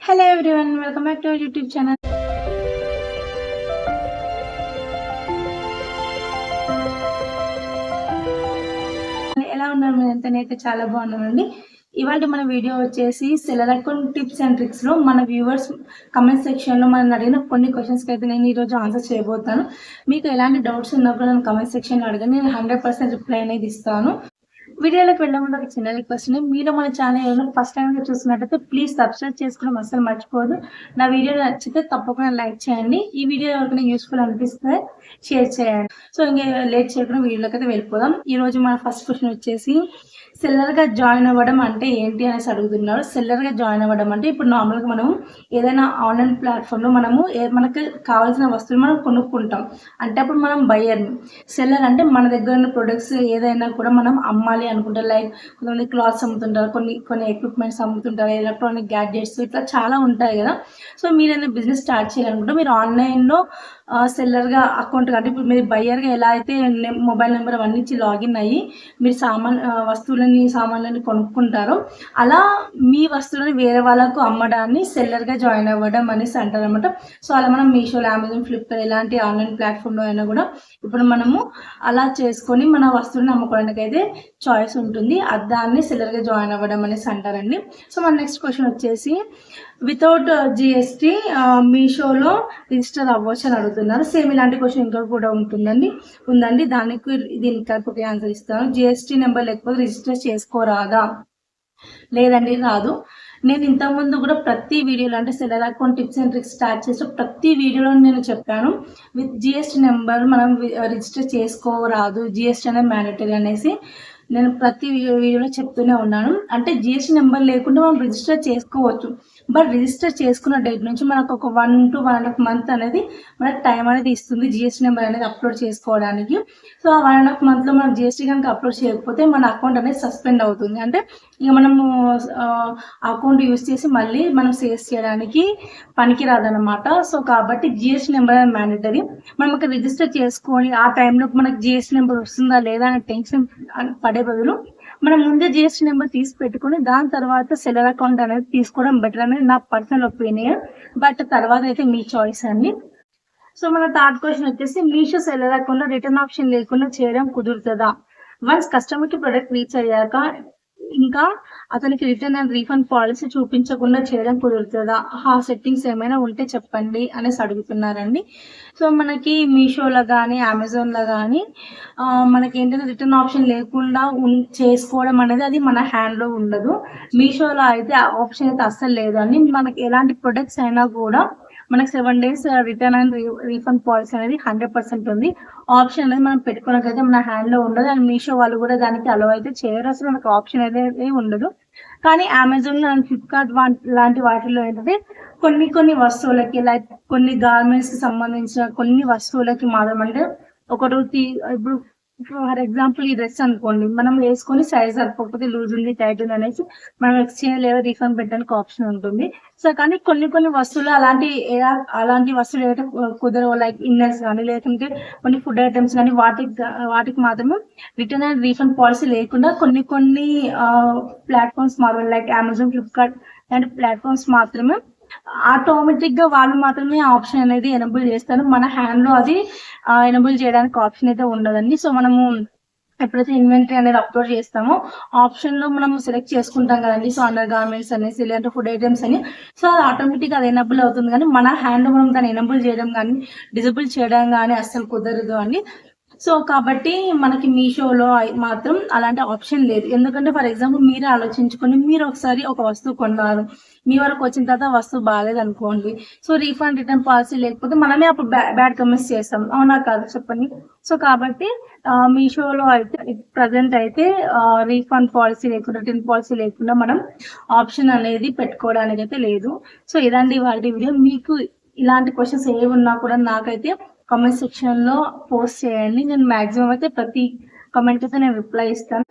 Hello everyone, welcome back to our YouTube channel. ఎలా ఉన్నారు మీరంతా? నేనైతే చాలా బాగున్నానండి. ఇవాళ మన వీడియో వచ్చేసి seller account tips and tricks లో మన వ్యూవర్స్ కమెంట్ సెక్షన్ లో మనం అడిగిన కొన్ని క్వశ్చన్స్ కి అయితే నేను ఈ రోజు ఆన్సర్ చేయబోతాను. మీకు ఎలాంటి డౌట్స్ ఉన్నప్పుడు నేను కమెంట్ సెక్షన్ లో అడగండి, నేను 100% రిప్లై అనేది ఇస్తాను. వీడియోలోకి వెళ్ళే ముందు ఒక చిన్న రిక్వెస్ట్ అండి, మీరు మన ఛానల్ ఏమైనా ఫస్ట్ టైం చూస్తున్నట్టయితే ప్లీజ్ సబ్స్క్రైబ్ చేసుకోవడం అసలు మర్చిపోదు. నా వీడియో నచ్చితే తప్పకుండా లైక్ చేయండి. ఈ వీడియో ఎవరికైనా యూస్ఫుల్ అనిపిస్తే షేర్ చేయండి. సో ఇంకా లేట్ చేయకుండా వీడియోలోకి అయితే వెళ్ళిపోదాం. ఈ రోజు మన ఫస్ట్ క్వశ్చన్ వచ్చేసి సెల్లర్గా జాయిన్ అవ్వడం అంటే ఏంటి అనేసి అడుగుతున్నారు. సెల్లర్గా జాయిన్ అవ్వడం అంటే ఇప్పుడు నార్మల్గా మనం ఏదైనా ఆన్లైన్ ప్లాట్ఫామ్లో మనము మనకు కావాల్సిన వస్తువులు మనం కొనుక్కుంటాం అంటే అప్పుడు మనం బయ్యర్ని. సెల్లర్ అంటే మన దగ్గర ఉన్న ప్రొడక్ట్స్ ఏదైనా కూడా మనం అమ్మాలి అనుకుంటారు. లైక్ కొంతమంది క్లాత్స్ అమ్ముతుంటారు, కొన్ని ఎక్విప్మెంట్స్ అమ్ముతుంటారు, ఎలక్ట్రానిక్ గ్యాడ్జెట్స్, ఇట్లా చాలా ఉంటాయి కదా. సో మీరు ఏదైనా బిజినెస్ స్టార్ట్ చేయాలనుకుంటే మీరు ఆన్లైన్లో సెల్లర్గా అకౌంట్ అంటే ఇప్పుడు మీరు బయ్యర్గా ఎలా అయితే మొబైల్ నెంబర్ అవన్నీ ఇచ్చి లాగిన్ అయ్యి మీరు సామాన్లని కొనుక్కుంటారో అలా మీ వస్తువులని వేరే వాళ్ళకు అమ్మడాన్ని సెల్లర్గా జాయిన్ అవ్వడం అనేసి అంటారు అనమాట. సో అలా మనం మీషోలో, అమెజాన్, ఫ్లిప్కార్ట్ ఇలాంటి ఆన్లైన్ ప్లాట్ఫామ్లో అయినా కూడా ఇప్పుడు మనము అలా చేసుకొని మన వస్తువులను అమ్ముకోవడానికి అయితే చాయిస్ ఉంటుంది. దాన్ని సెల్లర్గా జాయిన్ అవ్వడం అనేసి అంటారండి. సో మన నెక్స్ట్ క్వశ్చన్ వచ్చేసి వితౌట్ జిఎస్టీ మీషోలో రిజిస్టర్ అవ్వచ్చు అని అడుగుతున్నారు. సేమ్ ఇలాంటి క్వశ్చన్ ఇంకా కూడా ఉందండి. దీనికి కలిపి ఆన్సర్ ఇస్తాను. జిఎస్టీ నెంబర్ లేకపోతే రిజిస్టర్ చేసుకోరాదా? లేదండి, రాదు. నేను ఇంతకుముందు కూడా ప్రతి వీడియోలో అంటే seller account tips and tricks start చేస్తే ప్రతి వీడియోలో నేను చెప్పాను విత్ జిఎస్టీ నెంబర్ మనం రిజిస్టర్ చేసుకోరాదు, జిఎస్టీ అనేది మ్యాండేటరీ అనేసి నేను ప్రతి వీడియోలో చెప్తూనే ఉన్నాను. అంటే జిఎస్టీ నెంబర్ లేకుండా మనం రిజిస్టర్ చేసుకోవచ్చు, బట్ రిజిస్టర్ చేసుకున్న డేట్ నుంచి మనకు ఒక 1 to 1.5 month అనేది మనకు టైం అనేది ఇస్తుంది జిఎస్టీ నెంబర్ అనేది అప్లోడ్ చేసుకోవడానికి. సో ఆ 1.5 monthలో మనం జిఎస్టీ కనుక అప్లోడ్ చేయకపోతే మన అకౌంట్ అనేది సస్పెండ్ అవుతుంది. అంటే ఇక మనము అకౌంట్ యూజ్ చేసి మళ్ళీ మనం సేల్స్ చేయడానికి పనికిరాదనమాట. సో కాబట్టి జిఎస్టీ నెంబర్ అనేది మ్యాండేటరీ. మనం ఒక రిజిస్టర్ చేసుకొని ఆ టైంలో మనకు జిఎస్టీ నెంబర్ వస్తుందా లేదా అనే టెన్షన్ పడే బదులు మనం ముందే జిఎస్టీ నెంబర్ తీసి పెట్టుకుని దాని తర్వాత సెల్లర్ అకౌంట్ అనేది తీసుకోవడం బెటర్ అనేది నా పర్సనల్ ఒపీనియన్. బట్ తర్వాత అయితే మీ చాయిస్ అండి. సో మన థర్డ్ క్వశ్చన్ వచ్చేసి మీషో సెల్లర్ అకౌంట్లో రిటర్న్ ఆప్షన్ లేకుండా చేయడం కుదురుతుందా? వన్స్ కస్టమర్కి ప్రొడక్ట్ రీచ్ అయ్యాక ఇంకా అతనికి రిటర్న్ అండ్ రీఫండ్ పాలసీ చూపించకుండా చేయడం కుదురుతుందా? ఆ సెట్టింగ్స్ ఏమైనా ఉంటే చెప్పండి అనేసి అడుగుతున్నారండి. సో మనకి మీషోలో కానీ అమెజాన్లో కానీ మనకి ఏంటంటే రిటర్న్ ఆప్షన్ లేకుండా చేసుకోవడం అనేది అది మన హ్యాండ్లో ఉండదు. మీషోలో అయితే ఆ ఆప్షన్ అయితే అస్సలు లేదండి. మనకి ఎలాంటి ప్రొడక్ట్స్ అయినా కూడా మనకి 7 days return and refund policy అనేది 100% ఉంది. ఆప్షన్ అనేది మనం పెట్టుకోవడానికైతే మన హ్యాండ్లో ఉండదు. అండ్ మీషో వాళ్ళు కూడా దానికి అలౌ అయితే చేయరు. అసలు మనకు ఆప్షన్ అయితే ఉండదు. కానీ అమెజాన్ అండ్ ఫ్లిప్కార్ట్ లాంటి వాటిల్లో ఏంటంటే కొన్ని వస్తువులకి లైక్ కొన్ని గార్మెంట్స్కి సంబంధించిన కొన్ని వస్తువులకి మాత్రం అంటే ఒకరు ఇప్పుడు ఫర్ ఎగ్జాంపుల్ ఈ డ్రెస్ అనుకోండి, మనం వేసుకొని సైజ్ సరిపోకపోతే లూజ్ ఉంది, టైట్ ఉంది అనేసి మనం ఎక్స్చేంజ్ లేదా రీఫండ్ పెట్టడానికి ఆప్షన్ ఉంటుంది. సో కానీ కొన్ని వస్తువులు అలాంటి వస్తువులు ఏదైతే కుదరవు, లైక్ ఇన్నర్స్ కానీ లేకుంటే కొన్ని ఫుడ్ ఐటమ్స్ కానీ వాటికి మాత్రమే రిటర్న్ అండ్ రీఫండ్ పాలసీ లేకుండా కొన్ని ప్లాట్ఫామ్స్ మాత్రమే లైక్ అమెజాన్, ఫ్లిప్కార్ట్ లాంటి ప్లాట్ఫామ్స్ మాత్రమే ఆటోమేటిక్ గా వాళ్ళు మాత్రమే ఆప్షన్ అనేది ఎనబుల్ చేస్తారు. మన హ్యాండ్ లో అది ఎనబుల్ చేయడానికి ఆప్షన్ అయితే ఉండదండి. సో మనము ఎప్పుడైతే ఇన్వెంటరీ అనేది అప్లోడ్ చేస్తామో ఆప్షన్ లో మనం సెలెక్ట్ చేసుకుంటాం కదండి. సో అండర్ గార్మెంట్స్ అనేసి లేదంటే ఫుడ్ ఐటమ్స్ అని, సో అది ఆటోమేటిక్ అది ఎనబుల్ అవుతుంది. కానీ మన హ్యాండ్ మనం దాన్ని ఎనబుల్ చేయడం కానీ డిజబుల్ చేయడం కానీ అస్సలు కుదరదు అండి. సో కాబట్టి మనకి మీషోలో మాత్రం అలాంటి ఆప్షన్ లేదు. ఎందుకంటే ఫర్ ఎగ్జాంపుల్ మీరే ఆలోచించుకొని మీరు ఒకసారి ఒక వస్తువు కొన్నారు, మీ వరకు వచ్చిన తర్వాత వస్తువు బాగాలేదు అనుకోండి. సో రీఫండ్ రిటర్న్ పాలసీ లేకపోతే మనమే అప్పుడు బ్యాడ్ కమెంట్స్ చేస్తాం, అవునా కాదు చెప్పండి. సో కాబట్టి మీషోలో అయితే ప్రజెంట్ అయితే రీఫండ్ పాలసీ లేకుండా రిటర్న్ పాలసీ లేకుండా మనం ఆప్షన్ అనేది పెట్టుకోవడానికి అయితే లేదు. సో ఇదండి వాటి వీడియో. మీకు ఇలాంటి క్వశ్చన్స్ ఏవి ఉన్నా కూడా నాకైతే కామెంట్ సెక్షన్లో పోస్ట్ చేయండి. నేను మ్యాక్సిమం అయితే ప్రతి కామెంట్ అయితే నేను రిప్లై ఇస్తాను.